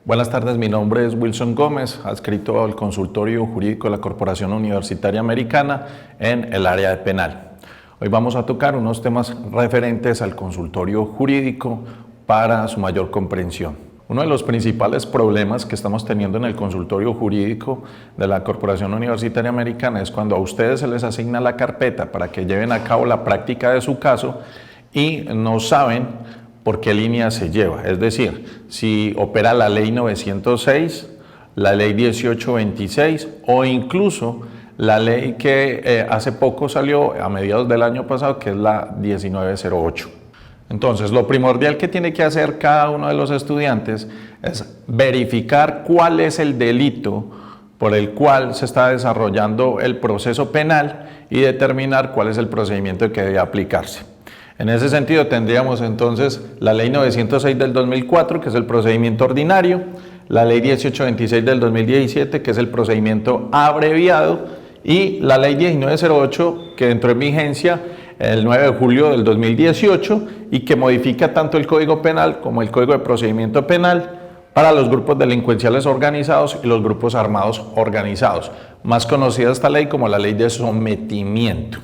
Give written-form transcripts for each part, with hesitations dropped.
Buenas tardes, mi nombre es Wilson Gómez, adscrito al consultorio jurídico de la Corporación Universitaria Americana en el área de penal. Hoy vamos a tocar unos temas referentes al consultorio jurídico para su mayor comprensión. Uno de los principales problemas que estamos teniendo en el consultorio jurídico de la Corporación Universitaria Americana es cuando a ustedes se les asigna la carpeta para que lleven a cabo la práctica de su caso y no saben por qué línea se lleva. Es decir, si opera la ley 906, la ley 1826 o incluso la ley que hace poco salió a mediados del año pasado, que es la 1908. Entonces, lo primordial que tiene que hacer cada uno de los estudiantes es verificar cuál es el delito por el cual se está desarrollando el proceso penal y determinar cuál es el procedimiento que debe aplicarse. En ese sentido, tendríamos entonces la ley 906 del 2004, que es el procedimiento ordinario, la ley 1826 del 2017, que es el procedimiento abreviado, y la ley 1908, que entró en vigencia el 9 de julio del 2018 y que modifica tanto el Código Penal como el Código de Procedimiento Penal para los grupos delincuenciales organizados y los grupos armados organizados, más conocida esta ley como la ley de sometimiento.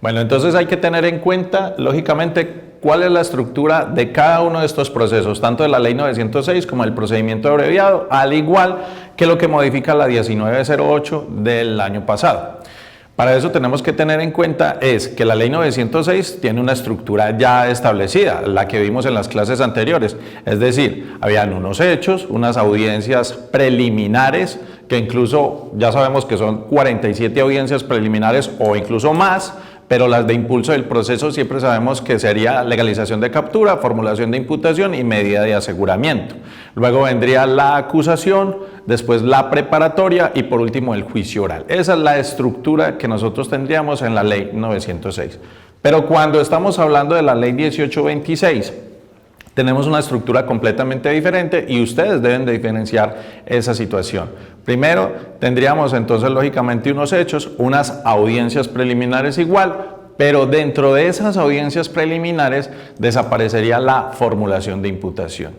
Bueno, entonces hay que tener en cuenta, lógicamente, cuál es la estructura de cada uno de estos procesos, tanto de la ley 906 como del procedimiento abreviado, al igual que lo que modifica la 1908 del año pasado. Para eso tenemos que tener en cuenta es que la ley 906 tiene una estructura ya establecida, la que vimos en las clases anteriores, es decir, habían unos hechos, unas audiencias preliminares, que incluso ya sabemos que son 47 audiencias preliminares o incluso más, pero las de impulso del proceso siempre sabemos que sería legalización de captura, formulación de imputación y medida de aseguramiento. Luego vendría la acusación, después la preparatoria y por último el juicio oral. Esa es la estructura que nosotros tendríamos en la ley 906. Pero cuando estamos hablando de la ley 1826, tenemos una estructura completamente diferente y ustedes deben de diferenciar esa situación. Primero, tendríamos entonces lógicamente unos hechos, unas audiencias preliminares igual, pero dentro de esas audiencias preliminares desaparecería la formulación de imputación.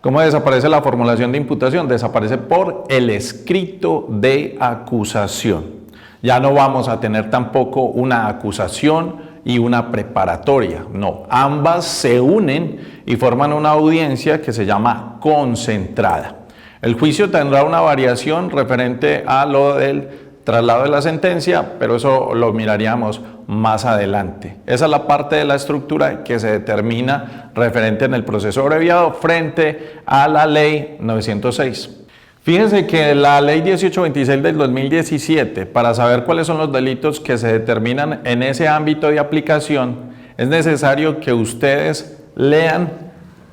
¿Cómo desaparece la formulación de imputación? Desaparece por el escrito de acusación. Ya no vamos a tener tampoco una acusación y una preparatoria, no, ambas se unen y forman una audiencia que se llama concentrada. El juicio tendrá una variación referente a lo del traslado de la sentencia, pero eso lo miraríamos más adelante. Esa es la parte de la estructura que se determina referente en el proceso abreviado frente a la ley 906. Fíjense que la ley 1826 del 2017, para saber cuáles son los delitos que se determinan en ese ámbito de aplicación, es necesario que ustedes lean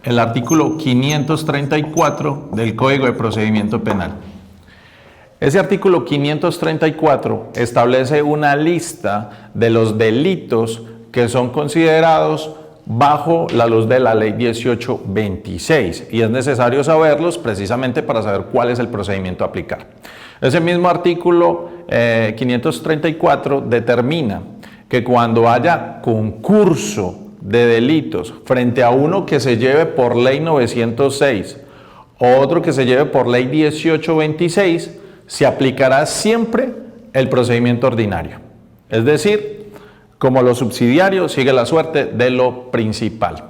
el artículo 534 del Código de Procedimiento Penal. Ese artículo 534 establece una lista de los delitos que son considerados bajo la luz de la ley 1826 y es necesario saberlos precisamente para saber cuál es el procedimiento a aplicar. Ese mismo artículo 534 determina que cuando haya concurso de delitos frente a uno que se lleve por ley 906 o otro que se lleve por ley 1826, se aplicará siempre el procedimiento ordinario. Es decir, como lo subsidiario sigue la suerte de lo principal.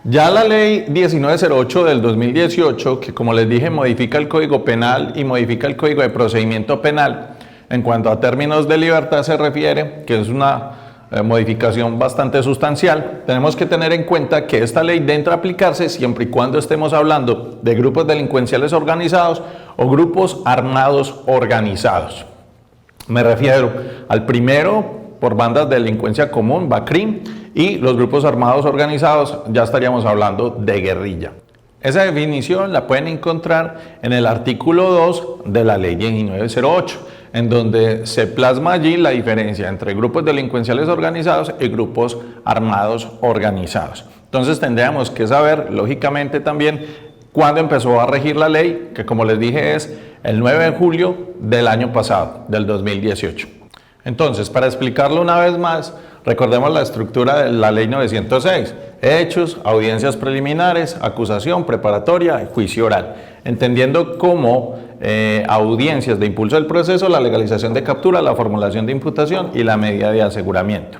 Ya la ley 1908 del 2018, que como les dije modifica el Código Penal y modifica el Código de Procedimiento Penal, en cuanto a términos de libertad se refiere, que es una modificación bastante sustancial, tenemos que tener en cuenta que esta ley entra a aplicarse siempre y cuando estemos hablando de grupos delincuenciales organizados o grupos armados organizados. Me refiero al primero, por bandas de delincuencia común, BACRIM, y los grupos armados organizados, ya estaríamos hablando de guerrilla. Esa definición la pueden encontrar en el artículo 2 de la ley 1908, en donde se plasma allí la diferencia entre grupos delincuenciales organizados y grupos armados organizados. Entonces tendríamos que saber, lógicamente también, cuándo empezó a regir la ley, que como les dije es el 9 de julio del año pasado, del 2018. Entonces, para explicarlo una vez más, recordemos la estructura de la ley 906. hechos, audiencias preliminares, acusación, preparatoria, juicio oral, entendiendo como audiencias de impulso del proceso, la legalización de captura, la formulación de imputación y la medida de aseguramiento.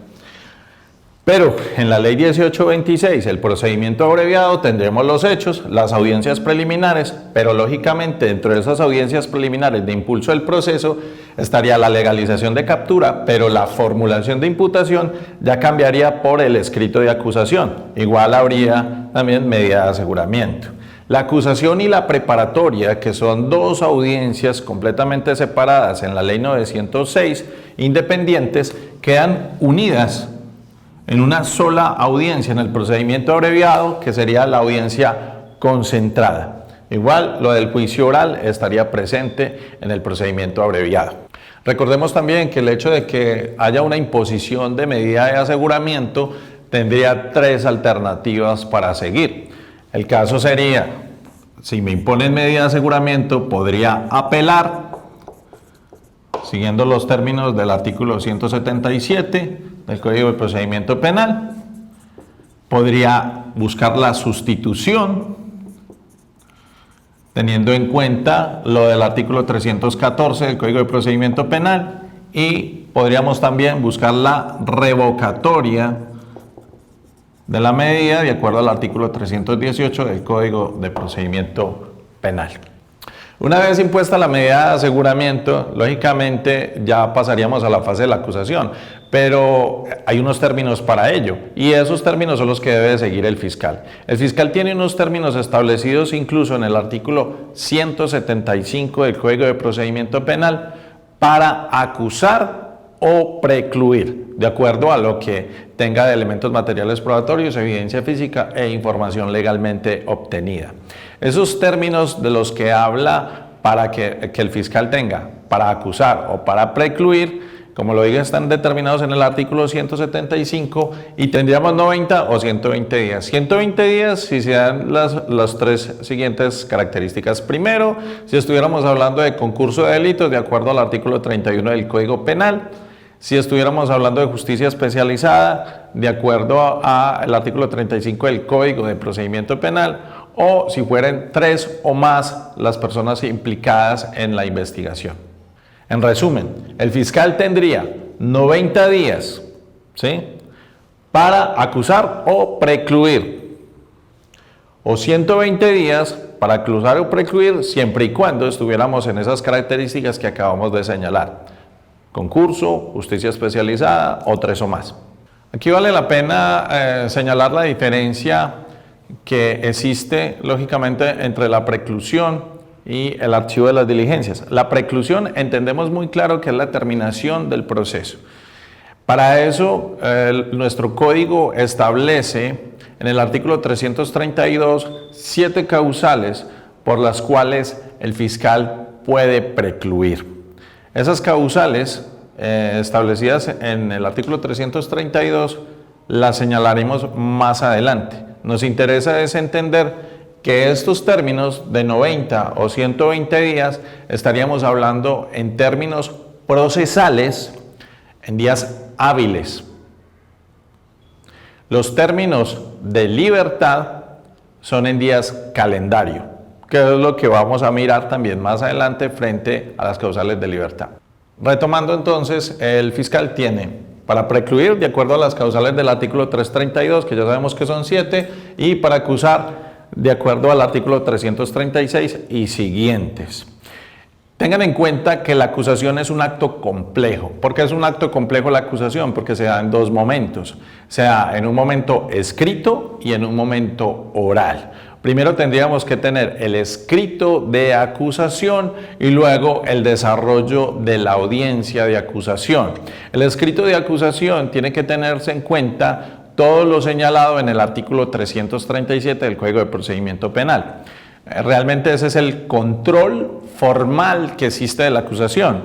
Pero en la ley 1826, el procedimiento abreviado, tendremos los hechos, las audiencias preliminares, pero lógicamente dentro de esas audiencias preliminares de impulso del proceso estaría la legalización de captura, pero la formulación de imputación ya cambiaría por el escrito de acusación. Igual habría también medida de aseguramiento. La acusación y la preparatoria, que son dos audiencias completamente separadas en la ley 906, independientes, quedan unidas en una sola audiencia en el procedimiento abreviado, que sería la audiencia concentrada. Igual lo del juicio oral estaría presente en el procedimiento abreviado. Recordemos también que el hecho de que haya una imposición de medida de aseguramiento tendría tres alternativas para seguir. El caso sería, si me imponen medida de aseguramiento, podría apelar, siguiendo los términos del artículo 177 del Código de Procedimiento Penal. Podría buscar la sustitución, teniendo en cuenta lo del artículo 314 del Código de Procedimiento Penal, y podríamos también buscar la revocatoria de la medida de acuerdo al artículo 318 del Código de Procedimiento Penal. Una vez impuesta la medida de aseguramiento, lógicamente ya pasaríamos a la fase de la acusación, pero hay unos términos para ello, y esos términos son los que debe seguir el fiscal. El fiscal tiene unos términos establecidos incluso en el artículo 175 del Código de Procedimiento Penal para acusar o precluir, de acuerdo a lo que tenga de elementos materiales probatorios, evidencia física e información legalmente obtenida. Esos términos de los que habla para que el fiscal tenga para acusar o para precluir, como lo digo, están determinados en el artículo 175 y tendríamos 90 o 120 días. 120 días si se dan las tres siguientes características. Primero, si estuviéramos hablando de concurso de delitos, de acuerdo al artículo 31 del Código Penal. Si estuviéramos hablando de justicia especializada, de acuerdo al artículo 35 del Código de Procedimiento Penal, o si fueran tres o más las personas implicadas en la investigación. En resumen, el fiscal tendría 90 días, ¿sí?, para acusar o precluir, o 120 días para acusar o precluir siempre y cuando estuviéramos en esas características que acabamos de señalar: concurso, justicia especializada o tres o más. Aquí vale la pena señalar la diferencia que existe lógicamente entre la preclusión y el archivo de las diligencias. La preclusión entendemos muy claro que es la terminación del proceso. Para eso nuestro código establece en el artículo 332 7 causales por las cuales el fiscal puede precluir. Esas causales establecidas en el artículo 332 las señalaremos más adelante. Nos interesa es entender que estos términos de 90 o 120 días estaríamos hablando en términos procesales en días hábiles. Los términos de libertad son en días calendario, que es lo que vamos a mirar también más adelante frente a las causales de libertad. Retomando entonces, el fiscal tiene para precluir, de acuerdo a las causales del artículo 332, que ya sabemos que son 7, y para acusar, de acuerdo al artículo 336 y siguientes. Tengan en cuenta que la acusación es un acto complejo. ¿Por qué es un acto complejo la acusación? Porque se da en dos momentos. Se da en un momento escrito y en un momento oral. Primero tendríamos que tener el escrito de acusación y luego el desarrollo de la audiencia de acusación. El escrito de acusación tiene que tenerse en cuenta todo lo señalado en el artículo 337 del Código de Procedimiento Penal. Realmente ese es el control formal que existe de la acusación.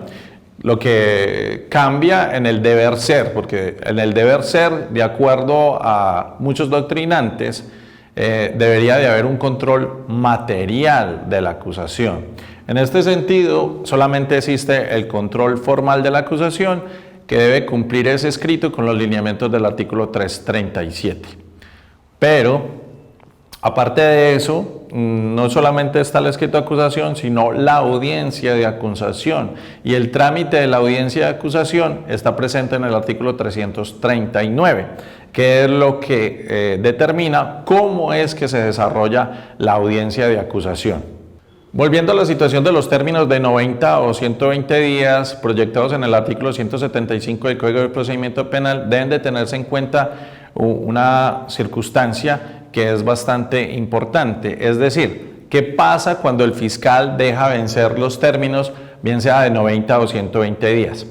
Lo que cambia en el deber ser, porque en el deber ser, de acuerdo a muchos doctrinantes, debería de haber un control material de la acusación. En este sentido, solamente existe el control formal de la acusación, que debe cumplir ese escrito con los lineamientos del artículo 337. Pero, aparte de eso, no solamente está el escrito de acusación, sino la audiencia de acusación. Y el trámite de la audiencia de acusación está presente en el artículo 339, que es lo que determina cómo es que se desarrolla la audiencia de acusación. Volviendo a la situación de los términos de 90 o 120 días proyectados en el artículo 175 del Código de Procedimiento Penal, deben de tenerse en cuenta una circunstancia que es bastante importante, es decir, ¿qué pasa cuando el fiscal deja vencer los términos, bien sea de 90 o 120 días?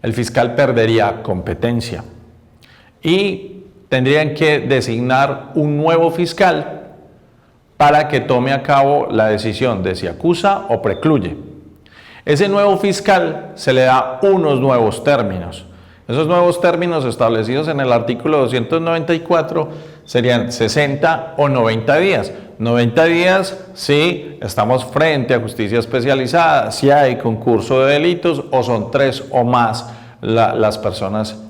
El fiscal perdería competencia y tendrían que designar un nuevo fiscal para que tome a cabo la decisión de si acusa o precluye. Ese nuevo fiscal se le da unos nuevos términos. Esos nuevos términos establecidos en el artículo 294 serían 60 o 90 días. 90 días si estamos frente a justicia especializada, si hay concurso de delitos o son 3 o más las personas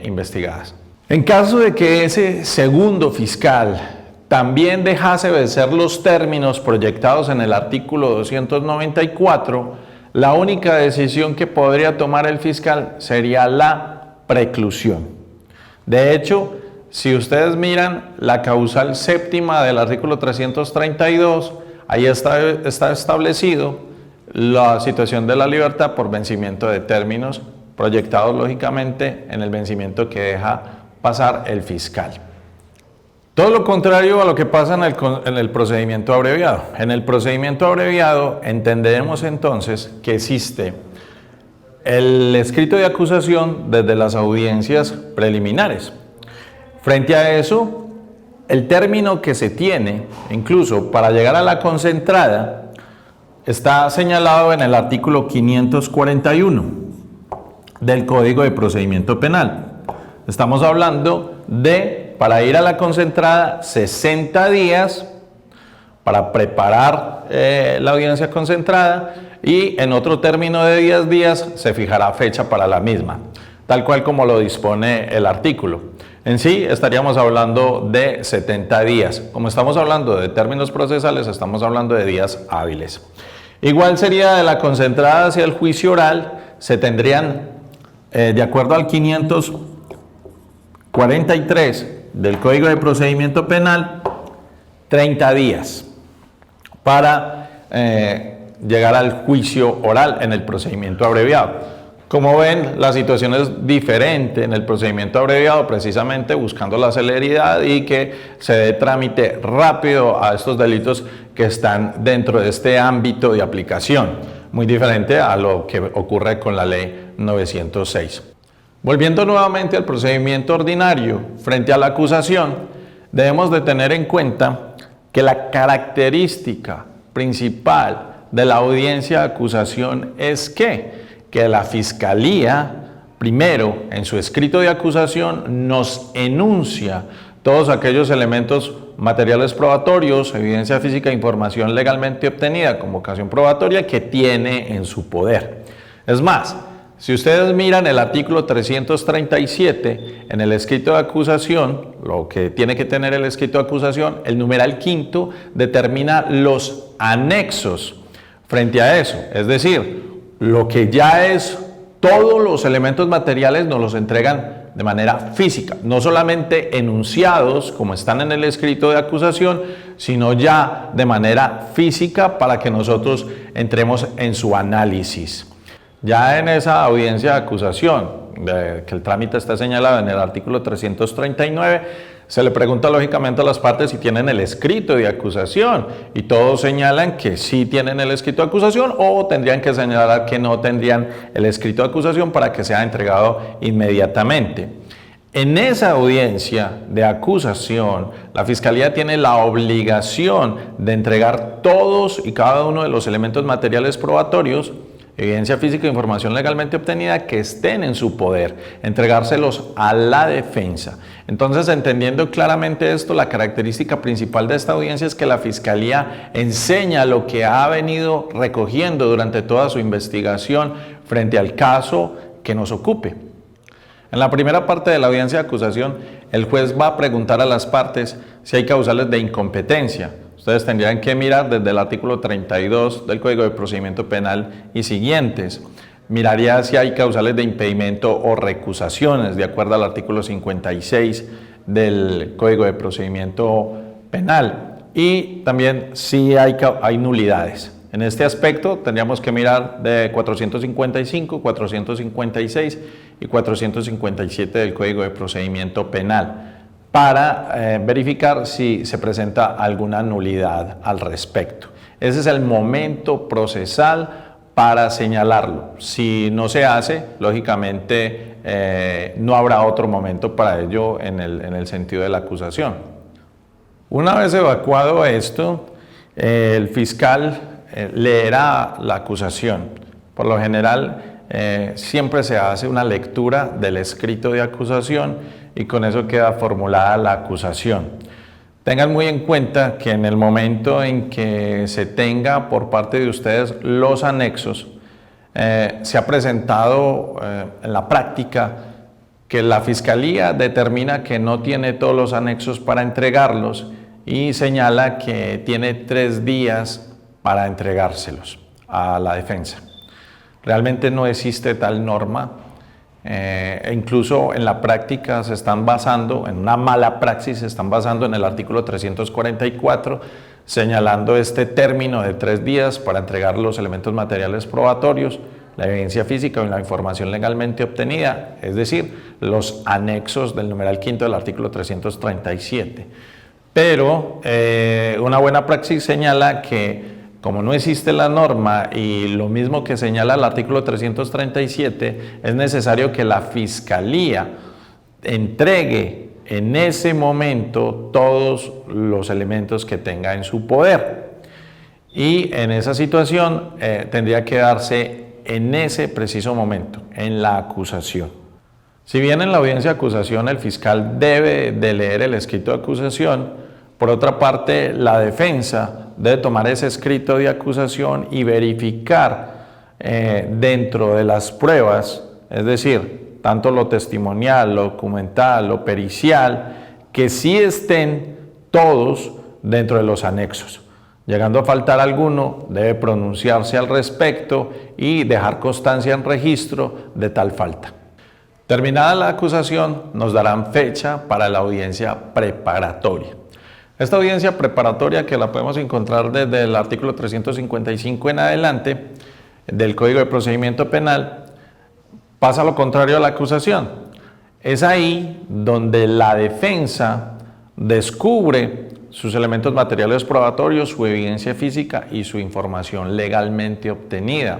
investigadas. En caso de que ese segundo fiscal también dejase vencer los términos proyectados en el artículo 294, la única decisión que podría tomar el fiscal sería la preclusión. De hecho, si ustedes miran la causal séptima del artículo 332, ahí está establecido la situación de la libertad por vencimiento de términos proyectados lógicamente en el vencimiento que deja pasar el fiscal. Todo lo contrario a lo que pasa en el procedimiento abreviado. En el procedimiento abreviado entenderemos entonces que existe el escrito de acusación desde las audiencias preliminares. Frente a eso, el término que se tiene, incluso para llegar a la concentrada, está señalado en el artículo 541 del Código de Procedimiento Penal. Estamos hablando de, para ir a la concentrada, 60 días para preparar la audiencia concentrada y en otro término de 10 días se fijará fecha para la misma, tal cual como lo dispone el artículo. En sí estaríamos hablando de 70 días. Como estamos hablando de términos procesales, estamos hablando de días hábiles. Igual sería de la concentrada hacia el juicio oral, se tendrían, de acuerdo al 543 del Código de Procedimiento Penal, 30 días para llegar al juicio oral en el procedimiento abreviado. Como ven, la situación es diferente en el procedimiento abreviado, precisamente buscando la celeridad y que se dé trámite rápido a estos delitos que están dentro de este ámbito de aplicación, muy diferente a lo que ocurre con la ley 906. Volviendo nuevamente al procedimiento ordinario frente a la acusación, debemos de tener en cuenta que la característica principal de la audiencia de acusación es que la Fiscalía, primero, en su escrito de acusación, nos enuncia todos aquellos elementos materiales probatorios, evidencia física e información legalmente obtenida como ocasión probatoria que tiene en su poder. Es más, si ustedes miran el artículo 337 en el escrito de acusación, lo que tiene que tener el escrito de acusación, el numeral quinto determina los anexos frente a eso, es decir, lo que ya es todos los elementos materiales nos los entregan de manera física, no solamente enunciados como están en el escrito de acusación, sino ya de manera física para que nosotros entremos en su análisis. Ya en esa audiencia de acusación, que el trámite está señalado en el artículo 339, se le pregunta lógicamente a las partes si tienen el escrito de acusación y todos señalan que sí tienen el escrito de acusación o tendrían que señalar que no tendrían el escrito de acusación para que sea entregado inmediatamente. En esa audiencia de acusación, la Fiscalía tiene la obligación de entregar todos y cada uno de los elementos materiales probatorios, evidencia física e información legalmente obtenida que estén en su poder, entregárselos a la defensa. Entonces, entendiendo claramente esto, la característica principal de esta audiencia es que la Fiscalía enseña lo que ha venido recogiendo durante toda su investigación frente al caso que nos ocupe. En la primera parte de la audiencia de acusación el juez va a preguntar a las partes si hay causales de incompetencia. Ustedes tendrían que mirar desde el artículo 32 del Código de Procedimiento Penal y siguientes. Miraría si hay causales de impedimento o recusaciones, de acuerdo al artículo 56 del Código de Procedimiento Penal. Y también si hay nulidades. En este aspecto tendríamos que mirar de 455, 456 y 457 del Código de Procedimiento Penal para verificar si se presenta alguna nulidad al respecto. Ese es el momento procesal para señalarlo. Si no se hace, lógicamente no habrá otro momento para ello en el sentido de la acusación. Una vez evacuado esto, el fiscal leerá la acusación. Por lo general, siempre se hace una lectura del escrito de acusación y con eso queda formulada la acusación. Tengan muy en cuenta que en el momento en que se tenga por parte de ustedes los anexos, se ha presentado en la práctica que la Fiscalía determina que no tiene todos los anexos para entregarlos y señala que tiene 3 días para entregárselos a la defensa. Realmente no existe tal norma, incluso en la práctica se están basando, en una mala praxis, se están basando en el artículo 344, señalando este término de 3 días para entregar los elementos materiales probatorios, la evidencia física o la información legalmente obtenida, es decir, los anexos del numeral quinto del artículo 337. Pero una buena praxis señala que como no existe la norma y lo mismo que señala el artículo 337, es necesario que la Fiscalía entregue en ese momento todos los elementos que tenga en su poder. Y en esa situación tendría que darse en ese preciso momento, en la acusación. Si bien en la audiencia de acusación el fiscal debe de leer el escrito de acusación, por otra parte la defensa debe tomar ese escrito de acusación y verificar dentro de las pruebas, es decir, tanto lo testimonial, lo documental, lo pericial, que sí estén todos dentro de los anexos. Llegando a faltar alguno, debe pronunciarse al respecto y dejar constancia en registro de tal falta. Terminada la acusación, nos darán fecha para la audiencia preparatoria. Esta audiencia preparatoria, que la podemos encontrar desde el artículo 355 en adelante del Código de Procedimiento Penal, pasa lo contrario a la acusación. Es ahí donde la defensa descubre sus elementos materiales probatorios, su evidencia física y su información legalmente obtenida.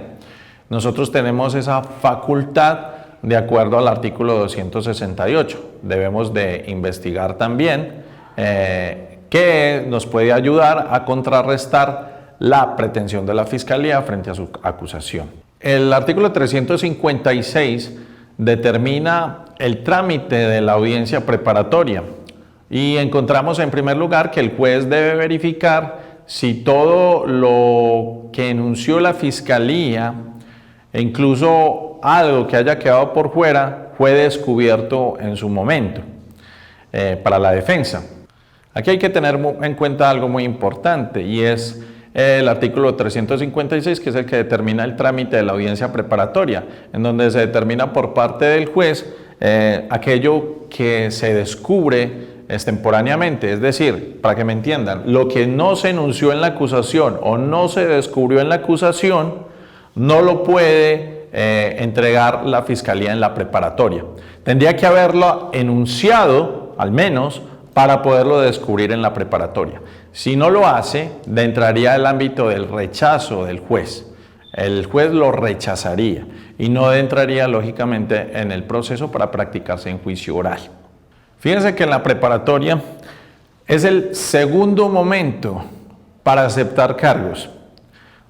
Nosotros tenemos esa facultad de acuerdo al artículo 268. Debemos de investigar también que nos puede ayudar a contrarrestar la pretensión de la Fiscalía frente a su acusación. El artículo 356 determina el trámite de la audiencia preparatoria y encontramos en primer lugar que el juez debe verificar si todo lo que enunció la Fiscalía e incluso algo que haya quedado por fuera fue descubierto en su momento para la defensa. Aquí hay que tener en cuenta algo muy importante y es el artículo 356, que es el que determina el trámite de la audiencia preparatoria, en donde se determina por parte del juez aquello que se descubre extemporáneamente, es decir, para que me entiendan, lo que no se enunció en la acusación o no se descubrió en la acusación, no lo puede entregar la Fiscalía en la preparatoria. Tendría que haberlo enunciado, al menos, para poderlo descubrir en la preparatoria. Si no lo hace, entraría el ámbito del rechazo del juez. El juez lo rechazaría y no entraría, lógicamente, en el proceso para practicarse en juicio oral. Fíjense que en la preparatoria es el segundo momento para aceptar cargos.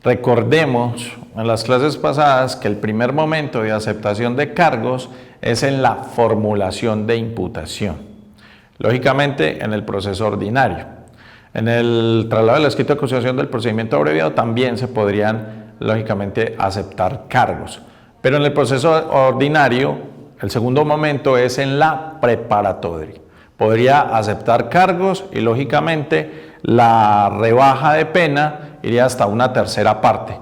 Recordemos en las clases pasadas que el primer momento de aceptación de cargos es en la formulación de imputación. Lógicamente, en el proceso ordinario. En el traslado del escrito de acusación del procedimiento abreviado también se podrían, lógicamente, aceptar cargos. Pero en el proceso ordinario, el segundo momento es en la preparatoria. podría aceptar cargos y lógicamente la rebaja de pena iría hasta una tercera parte,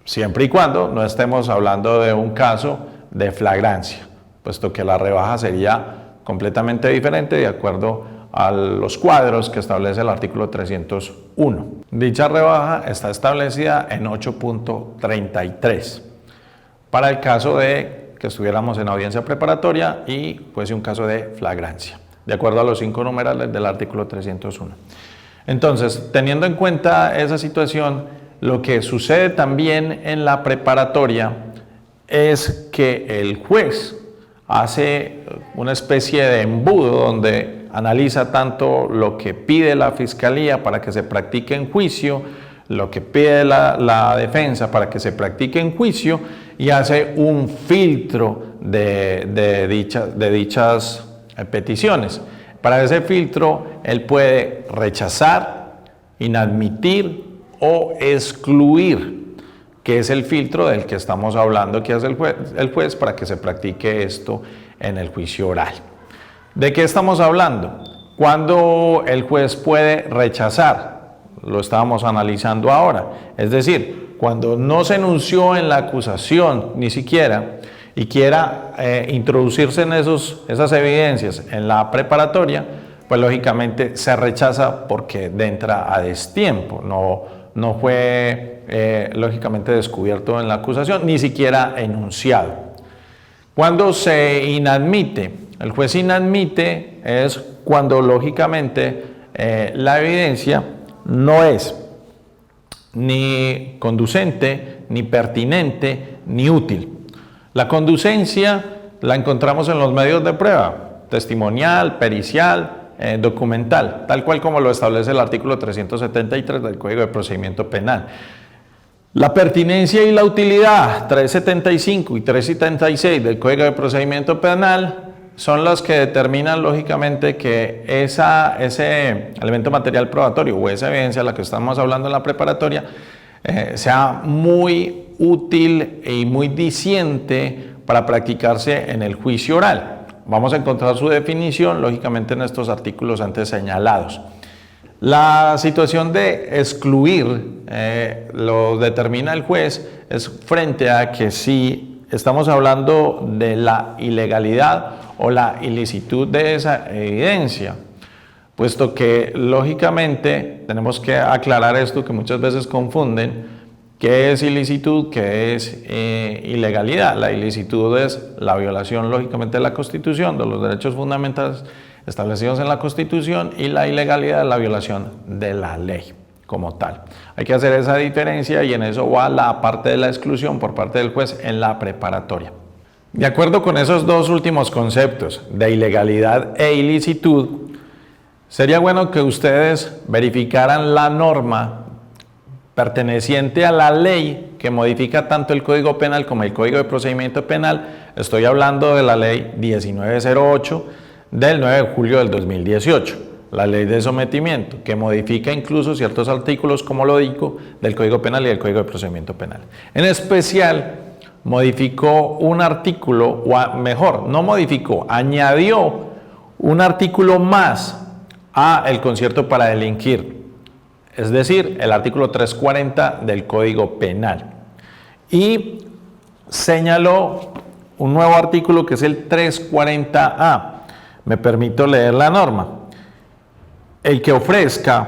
siempre y cuando no estemos hablando de un caso de flagrancia, puesto que la rebaja sería completamente diferente de acuerdo a los cuadros que establece el artículo 301. Dicha rebaja está establecida en 8.33 para el caso de que estuviéramos en audiencia preparatoria y fuese un caso de flagrancia, de acuerdo a los 5 numerales del artículo 301. Entonces, teniendo en cuenta esa situación, lo que sucede también en la preparatoria es que el juez hace una especie de embudo donde analiza tanto lo que pide la fiscalía para que se practique en juicio, lo que pide la defensa para que se practique en juicio, y hace un filtro de dichas peticiones. Para ese filtro, él puede rechazar, inadmitir o excluir, que es el filtro del que estamos hablando, que hace el juez para que se practique esto en el juicio oral. ¿De qué estamos hablando? Cuando el juez puede rechazar, lo estábamos analizando ahora, es decir, cuando no se enunció en la acusación ni siquiera y quiera introducirse en esas evidencias en la preparatoria, pues lógicamente se rechaza porque entra a destiempo, no fue lógicamente descubierto en la acusación, ni siquiera enunciado. Cuando se inadmite, el juez inadmite es cuando lógicamente la evidencia no es ni conducente, ni pertinente, ni útil. La conducencia la encontramos en los medios de prueba, testimonial, pericial, documental, tal cual como lo establece el artículo 373 del Código de Procedimiento Penal. La pertinencia y la utilidad, 375 y 376 del Código de Procedimiento Penal, son las que determinan lógicamente que ese elemento material probatorio o esa evidencia a la que estamos hablando en la preparatoria sea muy útil y muy diciente para practicarse en el juicio oral. Vamos a encontrar su definición lógicamente en estos artículos antes señalados. La situación de excluir lo determina el juez es frente a que si estamos hablando de la ilegalidad o la ilicitud de esa evidencia, puesto que lógicamente tenemos que aclarar esto que muchas veces confunden, qué es ilicitud, qué es ilegalidad. La ilicitud es la violación lógicamente de la Constitución, de los derechos fundamentales establecidos en la Constitución, y la ilegalidad es la violación de la ley como tal. Hay que hacer esa diferencia y en eso va la parte de la exclusión por parte del juez en la preparatoria. De acuerdo con esos dos últimos conceptos de ilegalidad e ilicitud, sería bueno que ustedes verificaran la norma perteneciente a la ley que modifica tanto el Código Penal como el Código de Procedimiento Penal. Estoy hablando de la ley 1908 del 9 de julio del 2018, la ley de sometimiento, que modifica incluso ciertos artículos, como lo digo, del Código Penal y del Código de Procedimiento Penal. En especial, modificó un artículo, o mejor, no modificó, añadió un artículo más a el concierto para delinquir, es decir, el artículo 340 del Código Penal, y señaló un nuevo artículo que es el 340A. Me permito leer la norma. El que ofrezca,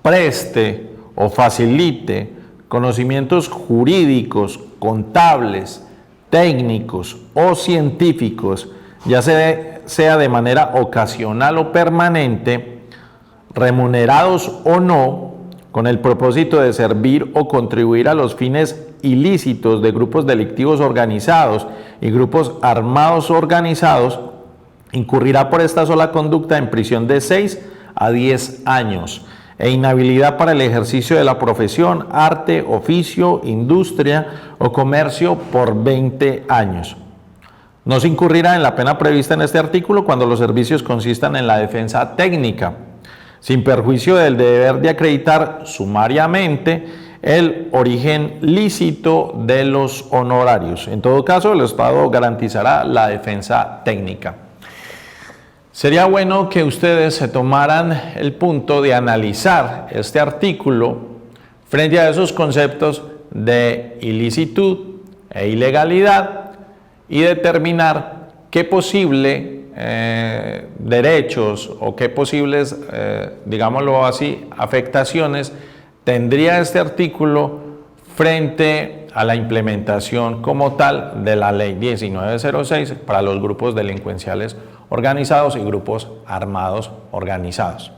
preste o facilite conocimientos jurídicos, contables, técnicos o científicos, ya sea de manera ocasional o permanente, remunerados o no, con el propósito de servir o contribuir a los fines ilícitos de grupos delictivos organizados y grupos armados organizados, incurrirá por esta sola conducta en prisión de 6 a 10 años e inhabilidad para el ejercicio de la profesión, arte, oficio, industria o comercio por 20 años. No se incurrirá en la pena prevista en este artículo cuando los servicios consistan en la defensa técnica, sin perjuicio del deber de acreditar sumariamente el origen lícito de los honorarios. En todo caso, el Estado garantizará la defensa técnica. Sería bueno que ustedes se tomaran el punto de analizar este artículo frente a esos conceptos de ilicitud e ilegalidad y determinar qué posible derechos o qué posibles, digámoslo así, afectaciones tendría este artículo frente a la implementación como tal de la Ley 1906 para los grupos delincuenciales organizados y grupos armados organizados.